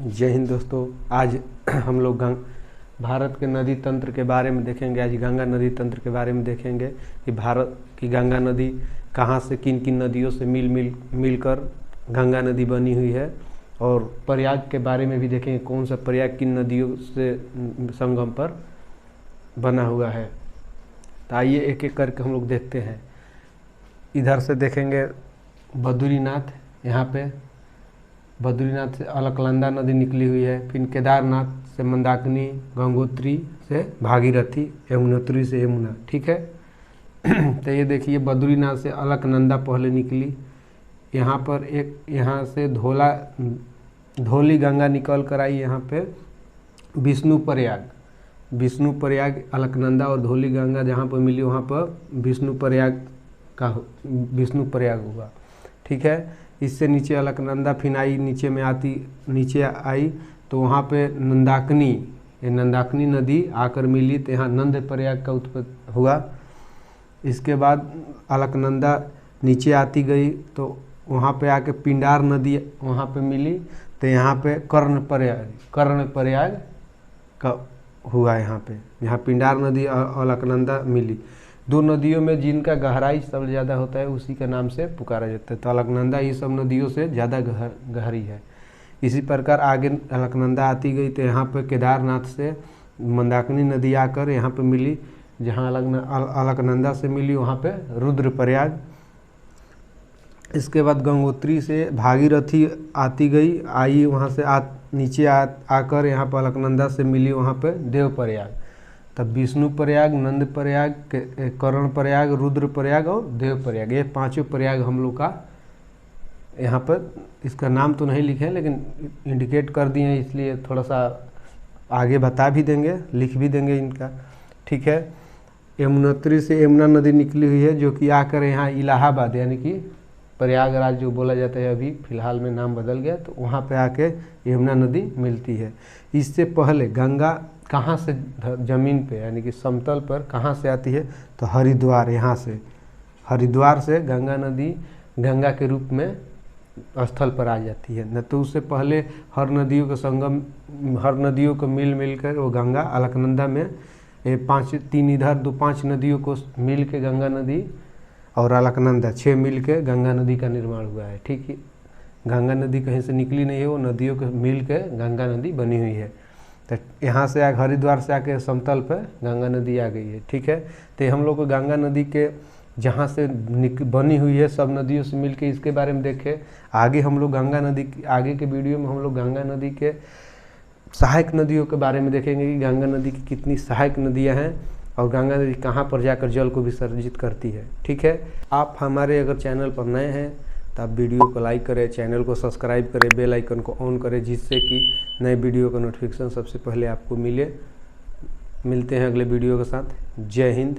जय हिंद दोस्तों। आज हम लोग भारत के नदी तंत्र के बारे में देखेंगे। आज गंगा नदी तंत्र के बारे में देखेंगे कि भारत की गंगा नदी कहाँ से किन किन नदियों से मिलकर गंगा नदी बनी हुई है, और प्रयाग के बारे में भी देखेंगे कौन सा प्रयाग किन नदियों से संगम पर बना हुआ है। तो आइए एक एक करके हम लोग देखते हैं। इधर से देखेंगे बद्रीनाथ, यहाँ पे बद्रीनाथ से अलकनंदा नदी निकली हुई है। फिर केदारनाथ से मंदाकिनी, गंगोत्री से भागीरथी, यमुनोत्री से यमुना। ठीक है। तो ये देखिए बद्रीनाथ से अलकनंदा पहले निकली। यहाँ पर एक यहाँ से धौली गंगा निकल कर आई यहाँ पे विष्णु प्रयाग अलकनंदा और धौली गंगा जहाँ पर मिली वहाँ पर विष्णु प्रयाग हुआ। ठीक है। इससे नीचे अलकनंदा फिर आई, नीचे आई तो वहाँ पे नंदाकिनी नदी आकर मिली, तो यहाँ नंद प्रयाग का उत्पत्ति हुआ। इसके बाद अलकनंदा नीचे आती गई तो वहाँ पे आके पिंडार नदी वहाँ पे मिली, तो यहाँ पे कर्ण प्रयाग का हुआ। यहाँ पिंडार नदी और अलकनंदा मिली। दो नदियों में जिनका गहराई सबसे ज़्यादा होता है उसी के नाम से पुकारा जाता है। तो अलकनंदा ये सब नदियों से ज़्यादा गहरी है। इसी प्रकार आगे अलकनंदा आती गई तो यहाँ पे केदारनाथ से मंदाकिनी नदी आकर यहाँ पे मिली। जहाँ अलकनंदा से मिली वहाँ पे रुद्रप्रयाग। इसके बाद गंगोत्री से भागीरथी आती गई, आई वहाँ से नीचे आकर यहाँ पर अलकनंदा से मिली वहाँ पे देवप्रयाग। तब विष्णु प्रयाग, नंद प्रयाग, कर्ण प्रयाग, रुद्र प्रयाग और देव प्रयाग, ये पांचों प्रयाग हम लोग का यहाँ पर, इसका नाम तो नहीं लिखे लेकिन इंडिकेट कर दिए हैं, इसलिए थोड़ा सा आगे बता भी देंगे, लिख भी देंगे इनका। ठीक है। यमुनोत्री से यमुना नदी निकली हुई है, जो कि आकर यहाँ इलाहाबाद यानी कि प्रयागराज जो बोला जाता है, अभी फ़िलहाल में नाम बदल गया, तो वहाँ पे आके यमुना नदी मिलती है। इससे पहले गंगा कहाँ से ज़मीन पे यानी कि समतल पर कहाँ से आती है, तो हरिद्वार, यहाँ से हरिद्वार से गंगा नदी गंगा के रूप में स्थल पर आ जाती है। न तो उससे पहले हर नदियों को मिल कर वो गंगा अलकनंदा में 5 नदियों को मिल के गंगा नदी और अलकनंदा 6 मिल के गंगा नदी का निर्माण हुआ है। ठीक है। गंगा नदी कहीं से निकली नहीं है, वो नदियों को मिल के गंगा नदी बनी हुई है। तो यहाँ से हरिद्वार से आके समतल पे गंगा नदी आ गई है। ठीक है। तो हम लोग को गंगा नदी के जहाँ से बनी हुई है सब नदियों से मिलके इसके बारे में देखें। आगे हम लोग गंगा नदी आगे के वीडियो में हम लोग गंगा नदी के सहायक नदियों के बारे में देखेंगे कि गंगा नदी की कितनी सहायक नदियाँ हैं और गंगा नदी कहाँ पर जाकर जल को विसर्जित करती है। ठीक है। आप हमारे अगर चैनल पर नए हैं तो आप वीडियो को लाइक करें, चैनल को सब्सक्राइब करें, बेल आइकन को ऑन करें, जिससे कि नए वीडियो का नोटिफिकेशन सबसे पहले आपको मिले। मिलते हैं अगले वीडियो के साथ। जय हिंद।